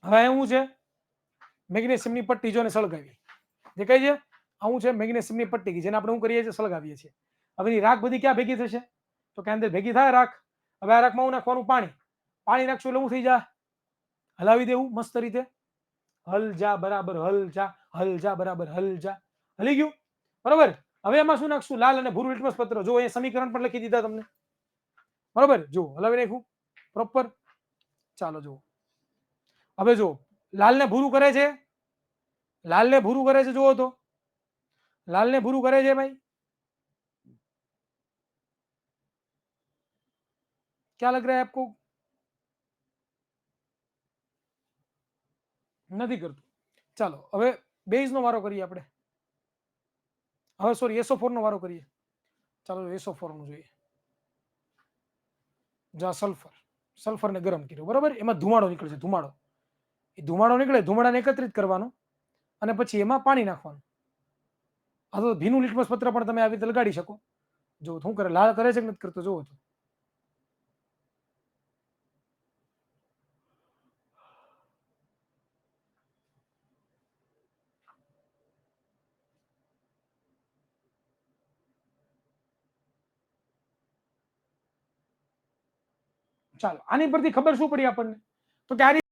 હવે શું છે મેગ્નેશિયમની પટ્ટી જોને સળગાવી દેખાય છે આવું છે મેગ્નેશિયમની પટ્ટી જેને આપણે શું કરીએ છીએ સળગાવીએ છીએ હવે એની રાખ બધી ક્યાં ભેગી થશે તો કે અંદર ભેગી થાય રાખ હવે આ રાખમાં હું નાખવાનું પાણી પાણી નાખશું એટલે શું થઈ જાય હલાવી દેવું મસ્ત રીતે હલ જા બરાબર હલ જા બરાબર હલ જા હલી ગયું બરાબર હવે એમાં શું નાખશું લાલ અને ભૂરું લિટમસ પત્ર જો એ સમીકરણ પણ લખી દીધા તમને બરાબર જો હલાવી નાખ્યું પ્રોપર ચાલો જુઓ હવે જો લાલ ને ભૂરું કરે છે લાલ ને ભૂરું કરે છે જુઓ તો लाल ने भूरू करे भाई क्या लग रहा है आपको नहीं करतु चलो હવે બેઝ નો વારો કરીએ આપણે હવે સોરી SO4 નો વારો કરીએ ચાલો SO4 નું જોઈએ જા સલ્ફર ને ગરમ કર્યો બરાબર એમાં ધુમાડો નીકળે છે ધુમાડો એ ધુમાડો નીકળે ધુમાડાને એકત્રિત કરવાનો અને પછી એમાં પાણી નાખવાનું આ તો ભીનું લિટમસ પત્ર પણ તમે આવી રીતે લગાડી શકો જો શું કરે લાલ કરે છે કે નથી કરતો જોવો તો ચાલો આની પરથી ખબર શું પડી આપણને તો કે આ